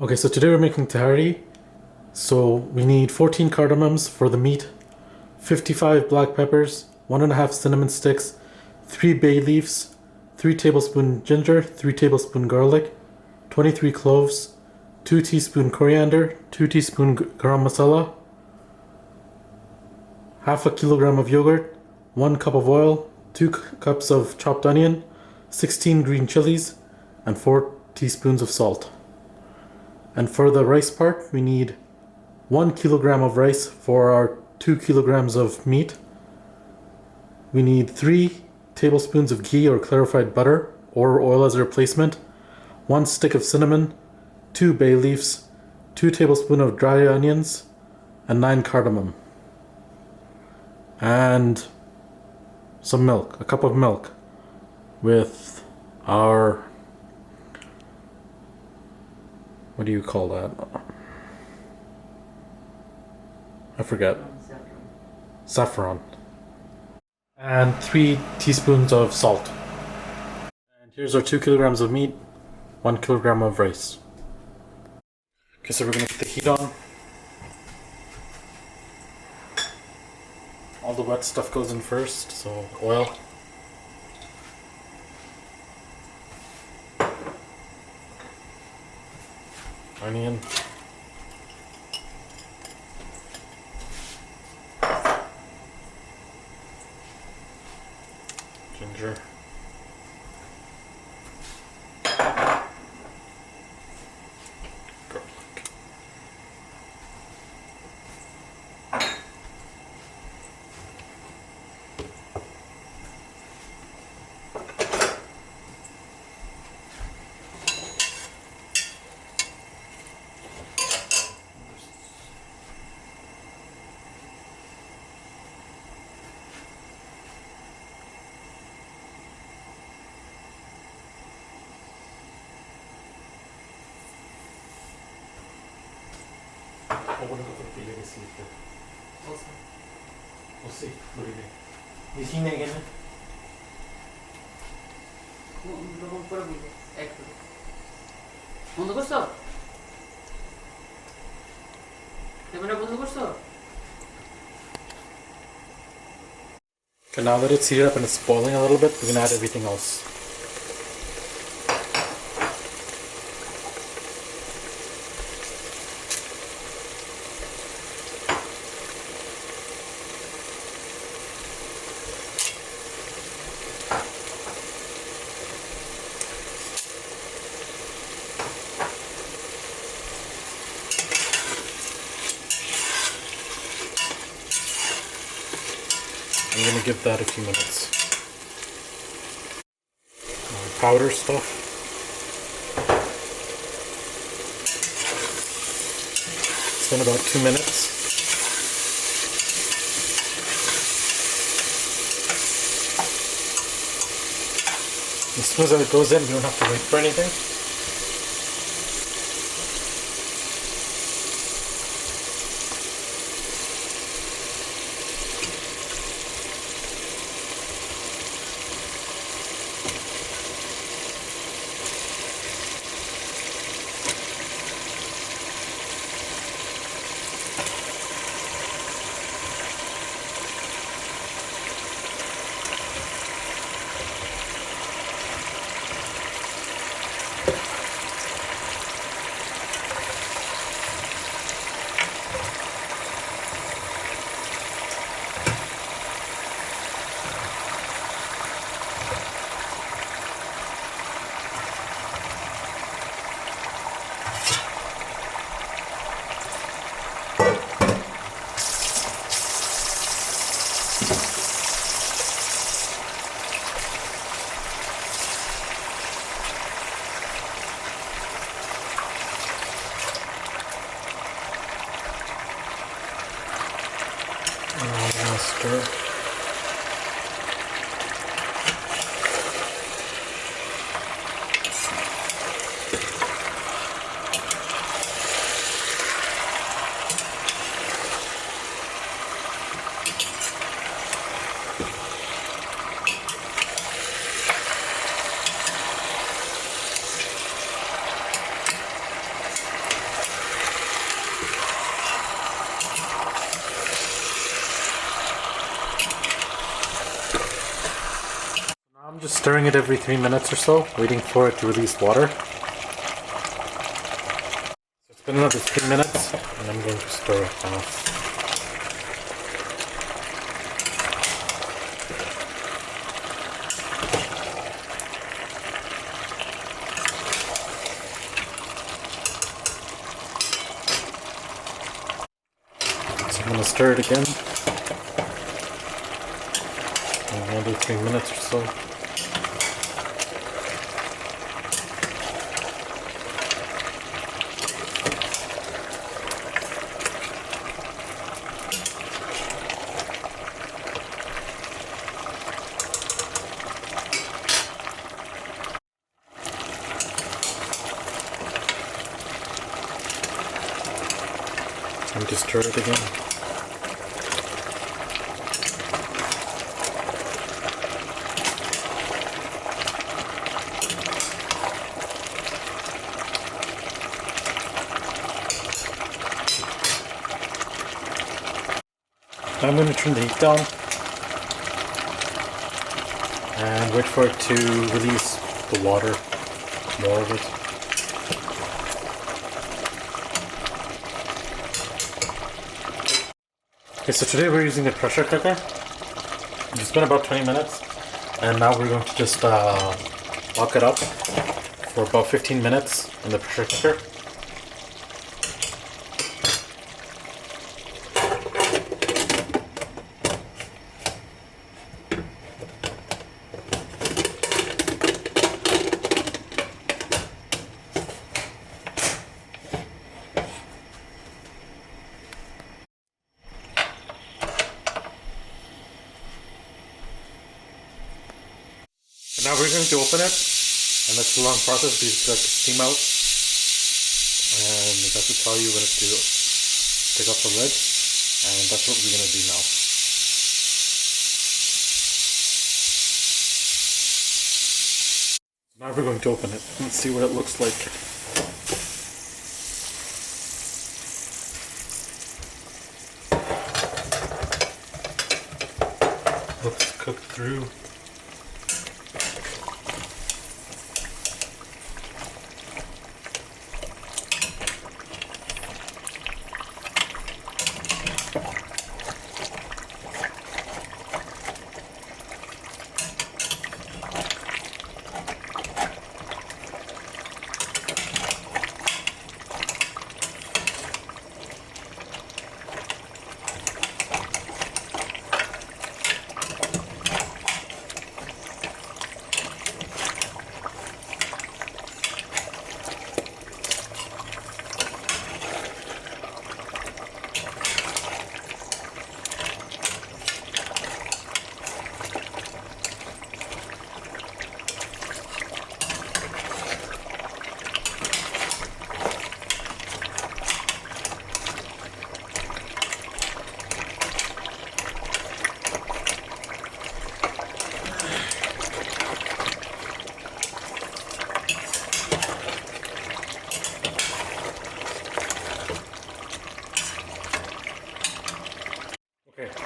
Okay, so today we're making tehari. So we need 14 cardamoms for the meat, 55 black peppers, 1.5 cinnamon sticks, 3 bay leaves, 3 tablespoon ginger, 3 tablespoon garlic, 23 cloves, 2 teaspoon coriander, 2 teaspoon garam masala, half a kilogram of yogurt, 1 cup of oil, 2 cups of chopped onion, 16 green chilies, and 4 teaspoons of salt. And for the rice part, we need 1 kilogram of rice for our 2 kilograms of meat. We need 3 tablespoons of ghee or clarified butter or oil as a replacement, 1 stick of cinnamon, 2 bay leaves, 2 tablespoons of dry onions, and 9 cardamom. And some milk, a cup of milk with our, what do you call that? I forget. Saffron. And 3 teaspoons of salt. And here's our 2 kilograms of meat, 1 kilogram of rice. Okay, so we're gonna put the heat on. All the wet stuff goes in first, so oil. Onion. Ginger. Garlic. Huwag ko pili kasi ito. O si, buli. Di sini ganyan. Vamos por aquí. Ecco. বন্ধ করছো? Camera বন্ধ করছো? Okay, now that it's heated up and it's boiling a little bit, we're gonna add everything else. I'm gonna give that a few minutes. Powder stuff. It's been about 2 minutes. As soon as it goes in, you don't have to wait for anything. Stir. stirring it every 3 minutes or so, waiting for it to release water. So it's been another 3 minutes, and I'm going to stir it now. So I'm going to stir it again. Another 3 minutes or so. Time to stir it again. I'm going to turn the heat down and wait for it to release the water, more of it. Okay, so today we're using a pressure cooker. It's been about 20 minutes, and now we're going to just lock it up for about 15 minutes in the pressure cooker. Now we're going to open it, and that's a long process because it's got to steam out, and it has to tell you when it's to take off the lid, and that's what we're going to do now. Now we're going to open it and see what it looks like. Looks cooked through.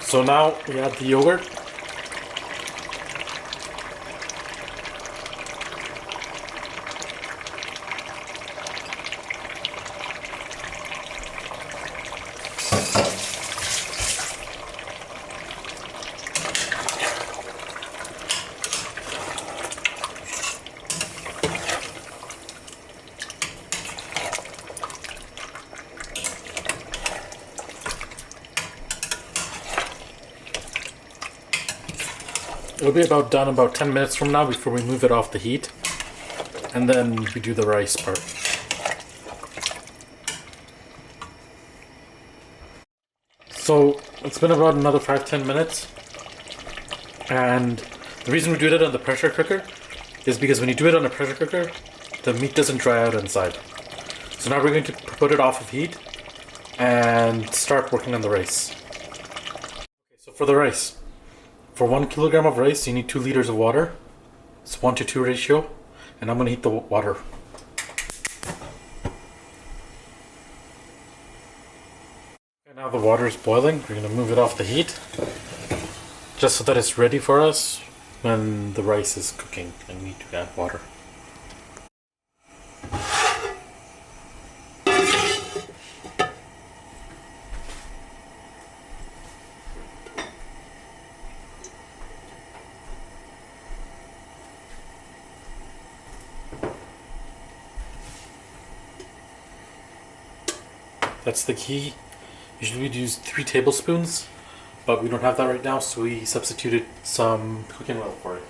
So now we add the yogurt. It'll be about done about 10 minutes from now before we move it off the heat. And then we do the rice part. So it's been about another 5-10 minutes. And the reason we do it on the pressure cooker is because when you do it on a pressure cooker, the meat doesn't dry out inside. So now we're going to put it off of heat and start working on the rice. Okay, so for the rice. For 1 kilogram of rice, you need 2 liters of water. It's 1-to-2 ratio. And I'm going to heat the water. Okay, now the water is boiling. We're going to move it off the heat. Just so that it's ready for us when the rice is cooking and we need to add water. That's the key. Usually we'd use 3 tablespoons, but we don't have that right now, so we substituted some cooking oil for it.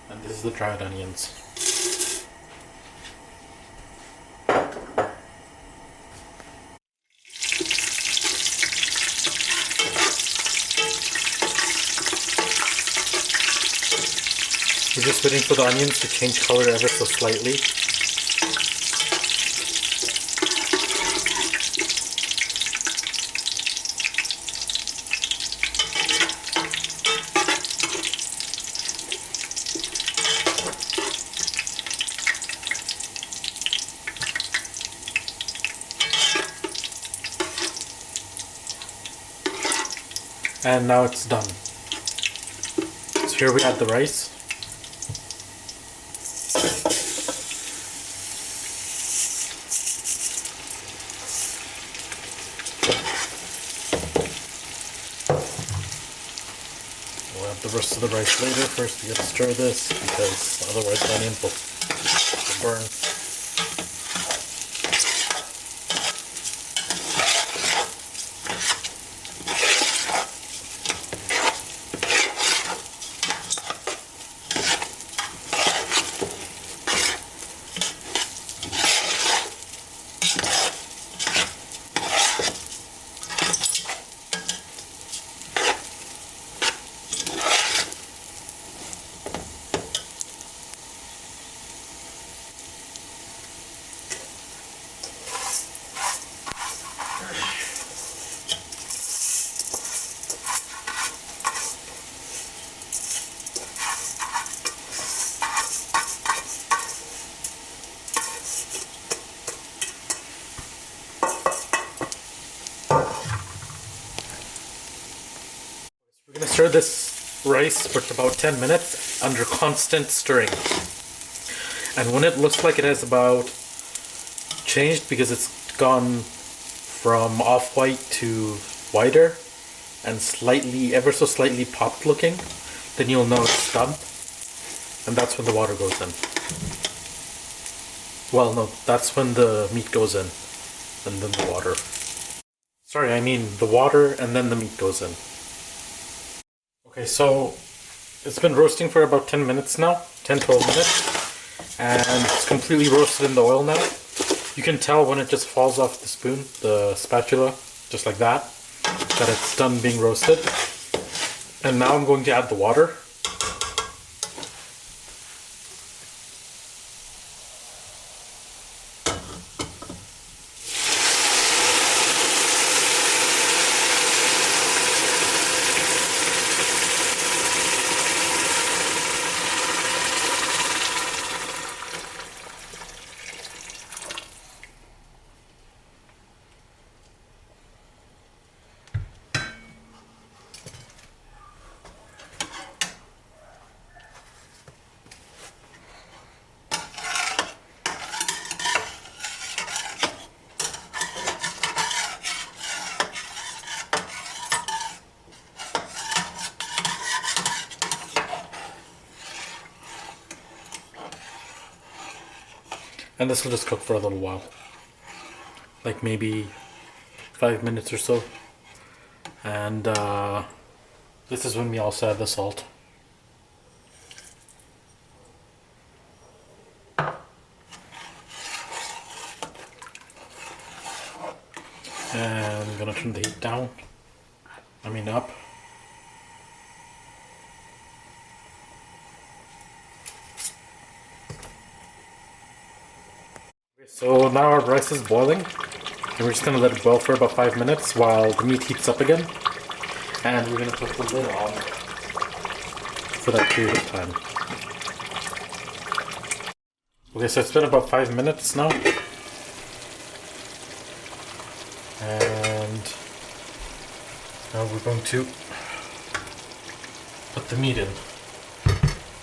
And this is the dried onions. We're just waiting for the onions to change color ever so slightly. And now it's done. So here we add the rice. We'll add the rest of the rice later. First we gotta stir this because otherwise the onion will burn. We're going to stir this rice for about 10 minutes under constant stirring. And when it looks like it has about changed because it's gone from off-white to whiter and slightly, ever so slightly popped looking, then you'll know it's done. And that's when the water goes in. Well, no, that's when the meat goes in and then the water. Sorry, I mean the water and then the meat goes in. Okay, so it's been roasting for about 10 minutes now, 10-12 minutes, and it's completely roasted in the oil now. You can tell when it just falls off the spoon, the spatula, just like that it's done being roasted. And now I'm going to add the water. And this will just cook for a little while. Like maybe 5 minutes or so. And this is when we also add the salt. And I'm gonna turn the heat down. Up. So now our rice is boiling, and we're just going to let it boil for about 5 minutes while the meat heats up again. And we're going to put the lid on for that period of time. Okay, so it's been about 5 minutes now. And now we're going to put the meat in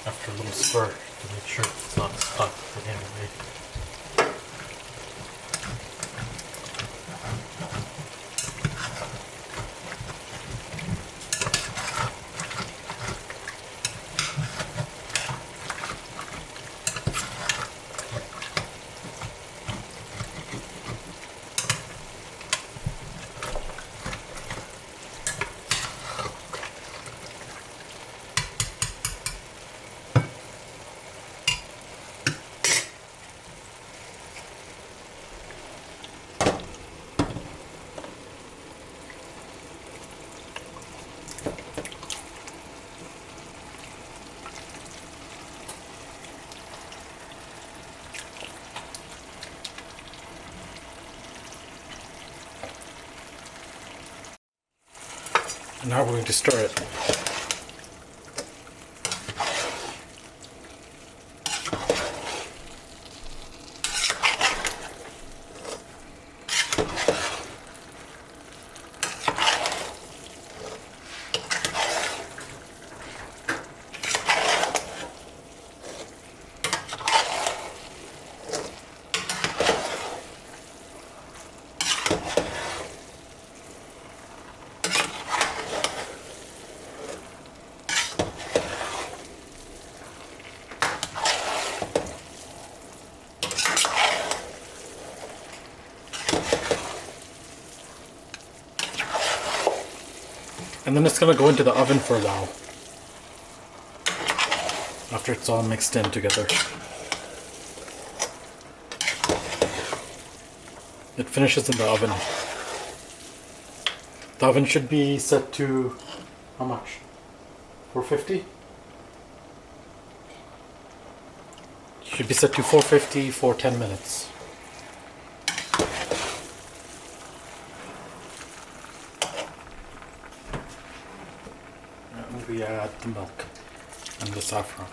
after a little stir to make sure it's not stuck again. And now we're going to stir it. And then it's going to go into the oven for a while after it's all mixed in together. It finishes in the oven. The oven should be set to how much? 450? Should be set to 450 for 10 minutes. And we add the milk and the saffron.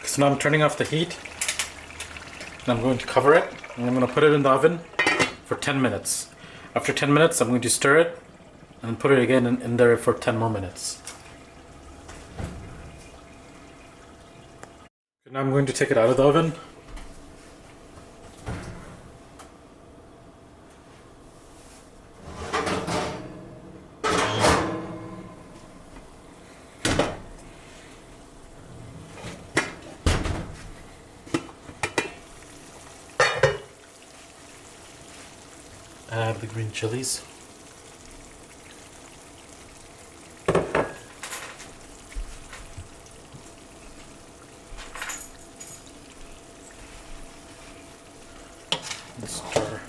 So now I'm turning off the heat and I'm going to cover it and I'm going to put it in the oven for 10 minutes. After 10 minutes I'm going to stir it and put it again in there for 10 more minutes. Now I'm going to take it out of the oven. Add the green chilies. And stir.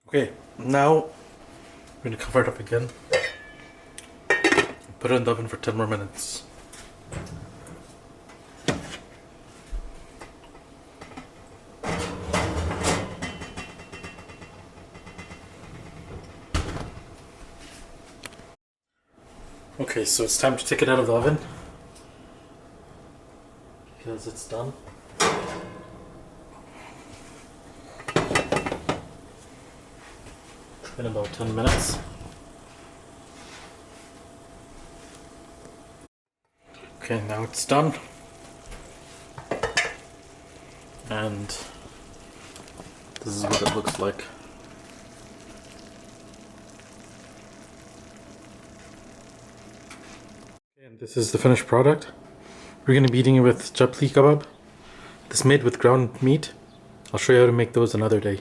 Okay, now I'm going to cover it up again. Put it in the oven for 10 more minutes. Okay, so it's time to take it out of the oven because it's done. In about 10 minutes. Okay, now it's done. And this is what it looks like. And this is the finished product. We're going to be eating it with chapli kebab. This is made with ground meat. I'll show you how to make those another day.